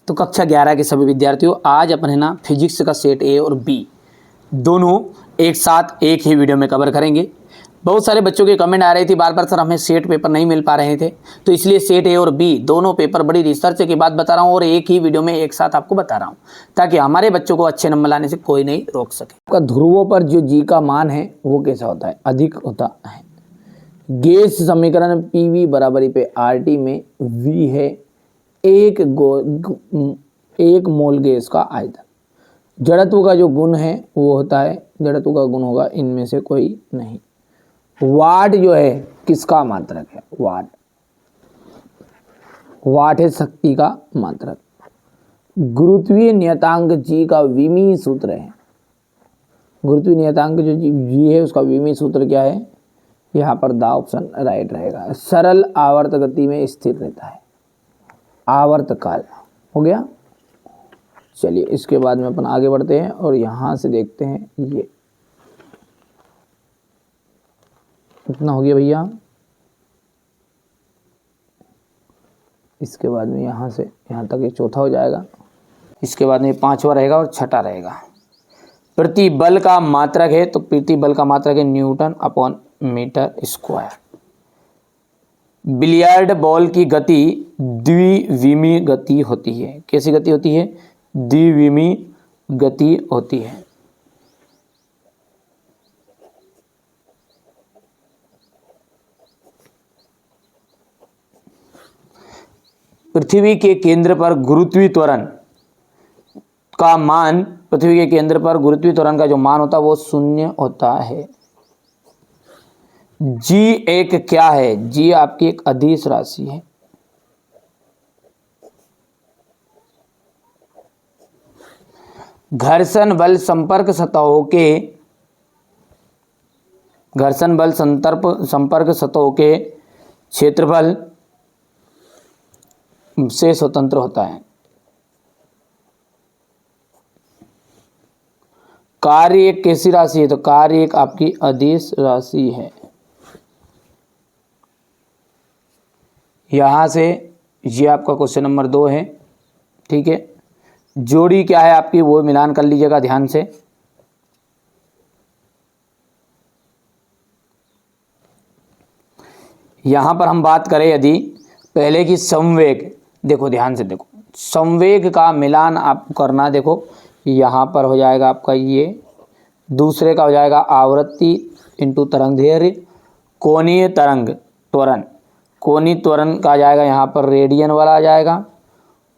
तो कक्षा 11 के सभी विद्यार्थियों, आज अपन है ना फिजिक्स का सेट ए और बी दोनों एक साथ एक ही वीडियो में कवर करेंगे। बहुत सारे बच्चों के कमेंट आ रही थी बार बार, सर हमें सेट पेपर नहीं मिल पा रहे थे, तो इसलिए सेट ए और बी दोनों पेपर बड़ी रिसर्च के बाद बता रहा हूँ और एक ही वीडियो में एक साथ आपको बता रहा हूँ, ताकि हमारे बच्चों को अच्छे नंबर लाने से कोई नहीं रोक सके। आपका ध्रुवों पर जो जी का मान है वो कैसा होता है? अधिक होता है। गैस समीकरण पीवी बराबरी पे आरटी में वी है एक मोल गैस का आयतन। जड़त्व का जो गुण है वो होता है, जड़त्व का गुण होगा इनमें से कोई नहीं। वाट जो है किसका मात्रक है? वाट है शक्ति का मात्रक। गुरुत्वीय नियतांक जी का विमीय सूत्र है। गुरुत्वीय नियतांक जो जी है उसका विमीय सूत्र क्या है? यहाँ पर द ऑप्शन राइट रहेगा। सरल आवर्त गति में स्थिर रहता है। आवर्तकाल हो गया। चलिए इसके बाद में अपन आगे बढ़ते हैं और यहाँ से देखते हैं, ये इतना हो गया भैया। इसके बाद में यहाँ से यहाँ तक ये चौथा हो जाएगा। इसके बाद में पांचवा रहेगा और छठा रहेगा। प्रतिबल का मात्रक है, तो प्रतिबल का मात्रक है newton upon metre square. Billiard ball की गति द्विविमीय गति होती है। कैसी गति होती है? द्विविमीय गति होती है। पृथ्वी के केंद्र पर गुरुत्वीय त्वरण का मान, पृथ्वी के केंद्र पर गुरुत्वीय त्वरण का जो मान होता है वो 0 होता है। जी एक क्या है? जी आपकी एक अदिश राशि है। घर्षण बल संपर्क सतहों के क्षेत्रफल से स्वतंत्र होता है। कार्य एक कैसी राशि है? तो कार्य एक आपकी अदिश राशि है। यहां से ये आपका क्वेश्चन नंबर 2 है। ठीक है, जोड़ी क्या है आपकी वो मिलान कर लीजिएगा ध्यान से। यहां पर हम बात करें यदि पहले की संवेग, देखो ध्यान से देखो, संवेग का मिलान आप करना। देखो यहां पर हो जाएगा आपका ये, दूसरे का हो जाएगा आवृत्ति इंटू तरंग दैर्घ्य। कोणीय तरंग त्वरण, कोणीय त्वरण का आ जाएगा यहाँ पर रेडियन वाला आ जाएगा।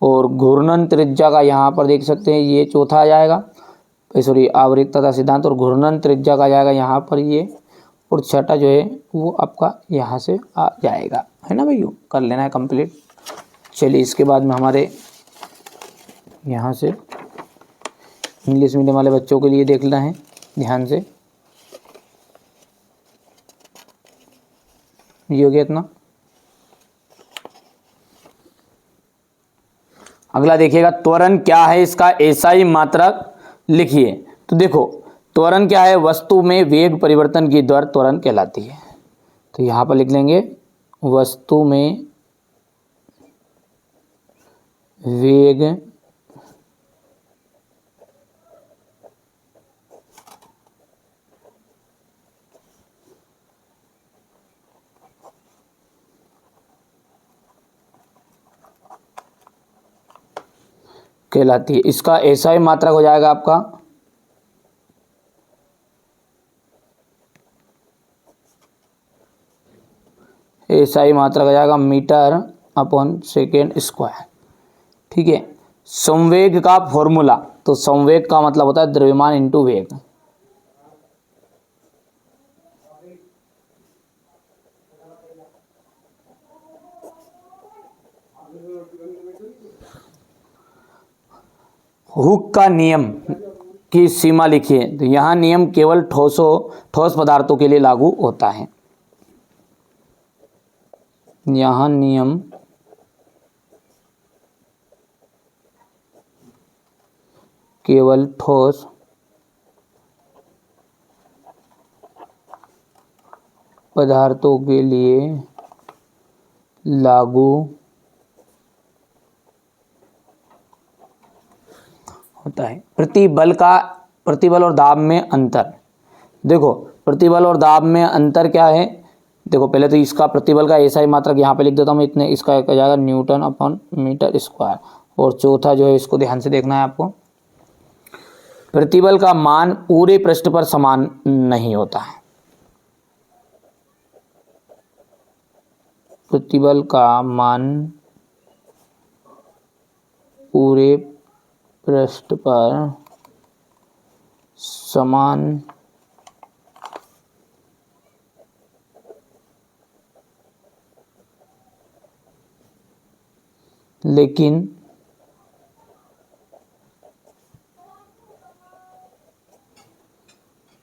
और घूर्णन त्रिज्या का यहाँ पर देख सकते हैं ये चौथा आ जाएगा, सॉरी आवृत्तता सिद्धांत। और घूर्णन त्रिज्या का आ जाएगा यहाँ पर ये, और छठा जो है वो आपका यहाँ से आ जाएगा, है ना भैया? कर लेना है कंप्लीट। चलिए इसके बाद में हमारे यहाँ से इंग्लिश मीडियम वाले बच्चों के लिए देख लेना है ध्यान से। ये हो गया इतना। अगला देखिएगा, त्वरण क्या है इसका एसआई मात्रक लिखिए। तो देखो त्वरण क्या है? वस्तु में वेग परिवर्तन की दर त्वरण कहलाती है। तो यहां पर लिख लेंगे वस्तु में वेग कहलाती है। इसका एसआई मात्रक हो जाएगा आपका एसआई मात्रक हो जाएगा मीटर अपॉन सेकेंड स्क्वायर। ठीक है, संवेग का फॉर्मूला, तो संवेग का मतलब होता है द्रव्यमान इंटू वेग। हुक का नियम की सीमा लिखिए। तो यहाँ नियम केवल ठोस पदार्थों के लिए लागू होता है। यहाँ नियम केवल ठोस पदार्थों के लिए लागू होता है। प्रतिबल और दाब में अंतर, देखो प्रतिबल और दाब में अंतर क्या है। देखो पहले तो इसका प्रतिबल का ऐसा ही मात्रक यहाँ पे लिख देता हूँ इतने, इसका एक हो जाएगा न्यूटन अपॉन मीटर स्क्वायर। और चौथा जो है इसको ध्यान से देखना है आपको, प्रतिबल का मान पूरे पृष्ठ पर समान नहीं होता है। प्रतिबल का मान पूरे पृष्ठ पर समान लेकिन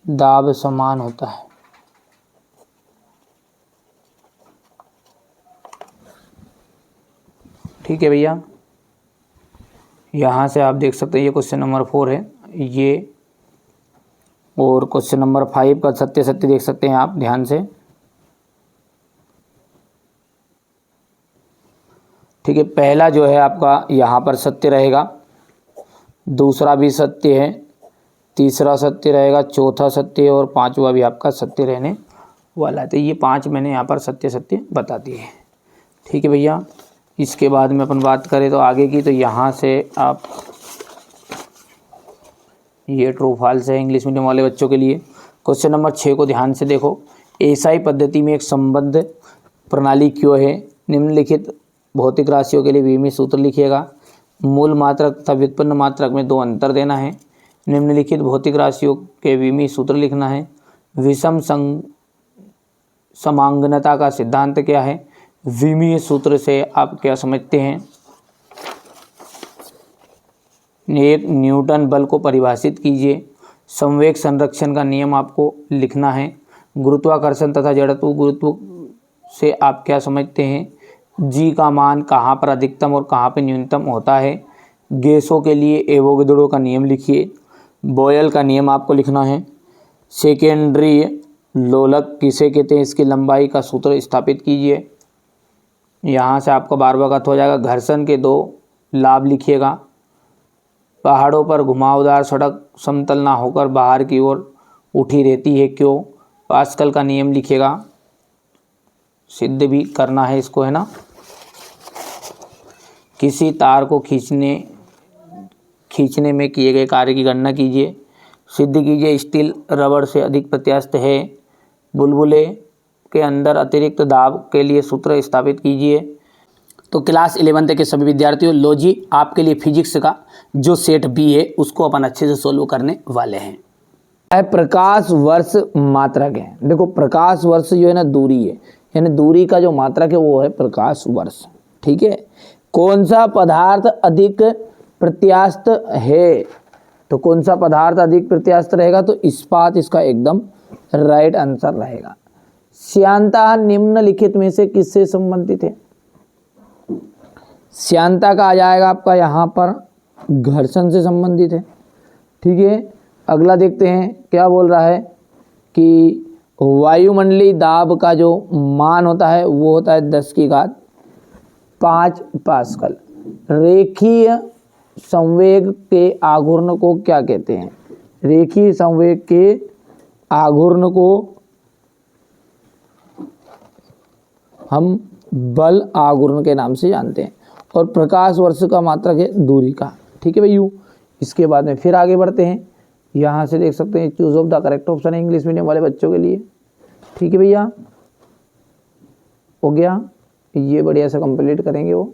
दाब समान होता है। ठीक है भैया, यहाँ से आप देख सकते हैं ये क्वेश्चन नंबर 4 है ये, और क्वेश्चन नंबर 5 का सत्य सत्य देख सकते हैं आप ध्यान से। ठीक है, पहला जो है आपका यहाँ पर सत्य रहेगा, दूसरा भी सत्य है, तीसरा सत्य रहेगा, चौथा सत्य है और पांचवा भी आपका सत्य रहने वाला है। तो ये 5 मैंने यहाँ पर सत्य सत्य बता दिए हैं। ठीक है भैया, इसके बाद में अपन बात करें तो आगे की, तो यहाँ से आप ये ट्रू फॉल्स है इंग्लिश मीडियम वाले बच्चों के लिए। क्वेश्चन नंबर 6 को ध्यान से देखो, एसआई पद्धति में एक संबद्ध प्रणाली क्यों है। निम्नलिखित भौतिक राशियों के लिए विमीय सूत्र लिखिएगा। मूल मात्रक तथा व्युत्पन्न मात्रक में 2 अंतर देना है। निम्नलिखित भौतिक राशियों के विमीय सूत्र लिखना है। विषम समांगनता का सिद्धांत क्या है। विमीय सूत्र से आप क्या समझते हैं। एक न्यूटन बल को परिभाषित कीजिए। संवेग संरक्षण का नियम आपको लिखना है। गुरुत्वाकर्षण तथा जड़त्व गुरुत्व से आप क्या समझते हैं। जी का मान कहाँ पर अधिकतम और कहाँ पर न्यूनतम होता है। गैसों के लिए एवोगैड्रो का नियम लिखिए। बॉयल का नियम आपको लिखना है। सेकेंडरी लोलक किसे कहते हैं, इसकी लंबाई का सूत्र स्थापित कीजिए। यहाँ से आपका 12वां का हो जाएगा। घर्षण के 2 लाभ लिखिएगा। पहाड़ों पर घुमावदार सड़क समतल ना होकर बाहर की ओर उठी रहती है क्यों। पास्कल का नियम लिखिएगा, सिद्ध भी करना है इसको, है ना। किसी तार को खींचने में किए गए कार्य की गणना कीजिए। सिद्ध कीजिए स्टील रबड़ से अधिक प्रत्यास्थ है। बुलबुले के अंदर अतिरिक्त दाब के लिए सूत्र स्थापित कीजिए। तो क्लास 11 के सभी विद्यार्थियों, लो जी आपके लिए फिजिक्स का जो सेट बी है उसको अपन अच्छे से सोल्व करने वाले हैं। प्रकाश वर्ष मात्रक है। देखो प्रकाश वर्ष जो है ना दूरी है, यानी दूरी का जो मात्रक है वो है प्रकाश वर्ष। ठीक है, कौन सा पदार्थ अधिक प्रत्यास्थ है, तो कौन सा पदार्थ अधिक प्रत्यास्थ रहेगा, तो इस्पात इसका एकदम राइट आंसर रहेगा। श्यानता निम्नलिखित में से किससे संबंधित है। श्यानता का आ जाएगा आपका यहाँ पर घर्षण से संबंधित है। ठीक है, अगला देखते हैं क्या बोल रहा है कि वायुमंडलीय दाब का जो मान होता है वो होता है 10⁵ पास्कल। रेखीय संवेग के आघूर्ण को क्या कहते हैं। रेखीय संवेग के आघूर्ण को हम बल आघूर्ण के नाम से जानते हैं। और प्रकाश वर्ष का मात्रक है दूरी का। ठीक है भैया, इसके बाद में फिर आगे बढ़ते हैं। यहाँ से देख सकते हैं choose of the correct option है इंग्लिश मीडियम वाले बच्चों के लिए। ठीक है भैया, हो गया, ये बढ़िया से कंप्लीट करेंगे वो।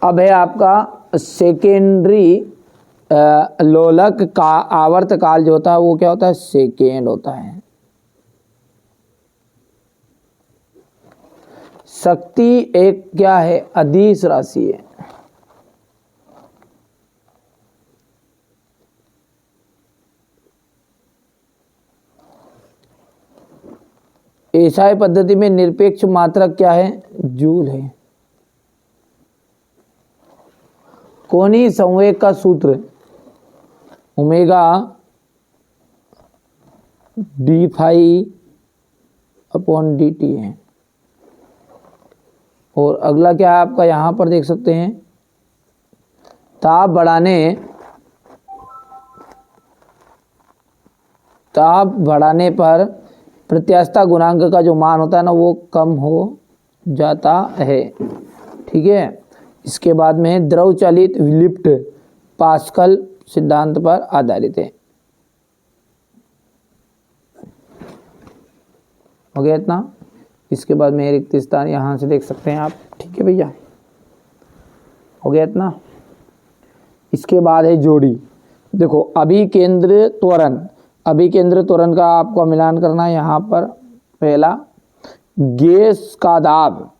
अब है आपका सेकेंडरी लोलक का आवर्त काल जो होता है वो क्या होता है, सेकेंड होता है। शक्ति एक क्या है, अदिश राशि है। एसआई पद्धति में निरपेक्ष मात्रक क्या है, जूल है। कोणीय संवेग का सूत्र omega d phi upon dt है। और अगला क्या है आपका, यहाँ पर देख सकते हैं ताप बढ़ाने पर प्रत्यास्थता गुणांक का जो मान होता है ना वो कम हो जाता है। ठीक है, इसके बाद में है द्रव चालित लिफ्ट पास्कल सिद्धांत पर आधारित है। हो गया इतना। इसके बाद में रिक्त स्थान यहाँ से देख सकते हैं आप। ठीक है भैया, हो गया इतना। इसके बाद है जोड़ी। देखो अभिकेंद्र त्वरण का आपको मिलान करना है। यहाँ पर पहला गैस का दाब,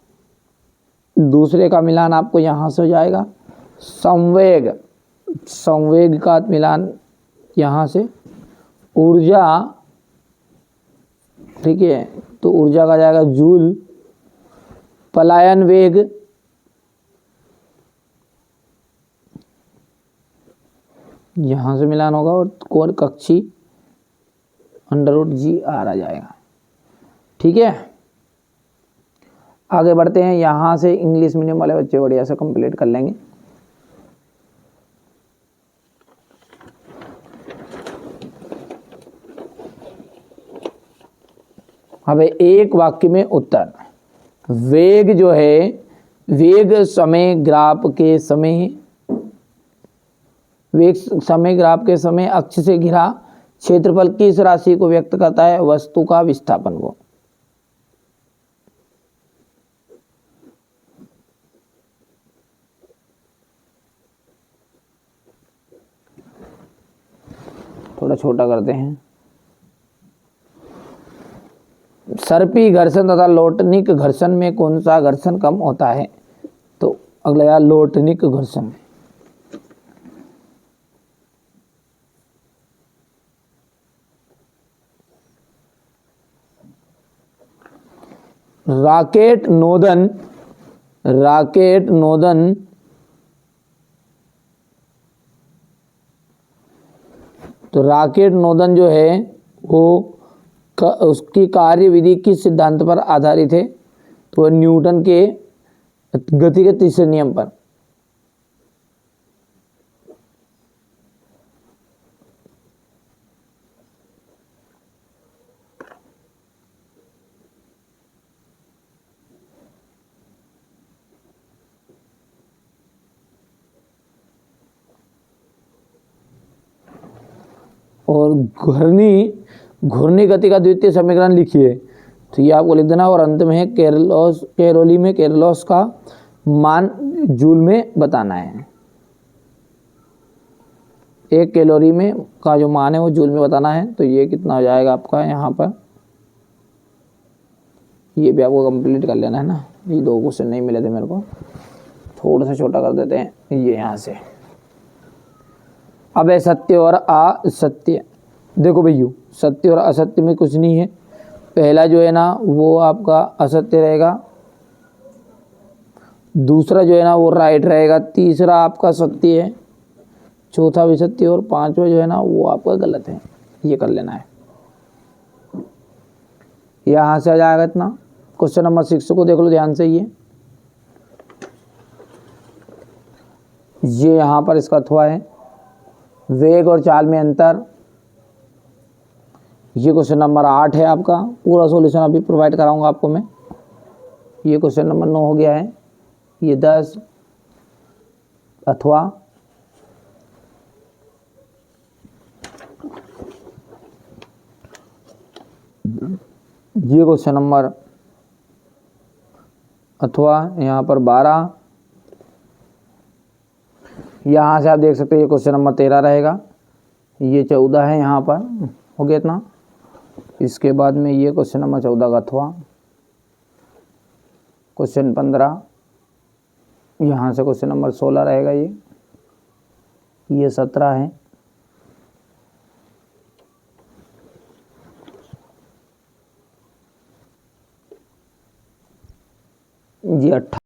दूसरे का मिलान आपको यहाँ से हो जाएगा संवेग का मिलान यहाँ से, ऊर्जा, ठीक है, तो ऊर्जा का जाएगा जूल, पलायन वेग, यहाँ से मिलान होगा, और कोण कक्षी √GR आ जाएगा। ठीक है, आगे बढ़ते हैं। यहाँ से इंग्लिश मीडियम वाले बच्चे बढ़िया से कंप्लीट कर लेंगे। अब एक वाक्य में उत्तर। वेग जो है, वेग समय ग्राफ के समय अक्ष से घिरा क्षेत्रफल किस राशि को व्यक्त करता है? वस्तु का विस्थापन को। थोड़ा छोटा करते हैं। सर्पी घर्षण तथा लोटनिक घर्षण में कौन सा घर्षण कम होता है? तो अगला लोटनिक घर्षण। रॉकेट नोदन तो रॉकेट नोदन जो है वो उसकी कार्यविधि किस सिद्धांत पर आधारित है? तो न्यूटन के गति के तीसरे नियम पर। और घूर्णी गति का द्वितीय समीकरण लिखिए। तो ये आपको लिख देना, और अंत में है केरलोस का मान जूल में बताना है। एक कैलोरी में का जो मान है वो जूल में बताना है। तो ये कितना हो जाएगा आपका यहाँ पर, ये भी आपको कंप्लीट कर लेना है ना। ये 2 क्वेश्चन नहीं मिले थे मेरे को, थोड़ा सा छोटा कर देते हैं ये यहाँ से। अब है सत्य और असत्य। देखो भैया, सत्य और असत्य में कुछ नहीं है। पहला जो है ना वो आपका असत्य रहेगा, दूसरा जो है ना वो राइट रहेगा, तीसरा आपका सत्य है, चौथा भी सत्य, और पांचवा जो है ना वो आपका गलत है। ये कर लेना है। यहाँ से आ जाएगा इतना। क्वेश्चन नंबर 6 को देख लो ध्यान से। ये यहाँ पर इसका अथवा है, वेग और चाल में अंतर। ये क्वेश्चन नंबर 8 है आपका। पूरा सॉल्यूशन अभी प्रोवाइड कराऊंगा आपको मैं। ये क्वेश्चन नंबर 9 हो गया है। ये 10 अथवा ये क्वेश्चन नंबर अथवा यहाँ पर 12। यहाँ से आप देख सकते हैं ये क्वेश्चन नंबर 13 रहेगा। ये 14 है यहाँ पर। हो गया इतना। इसके बाद में ये क्वेश्चन नंबर 14 का अथवा, क्वेश्चन 15, यहाँ से क्वेश्चन नंबर 16 रहेगा। ये 17 है। ये 18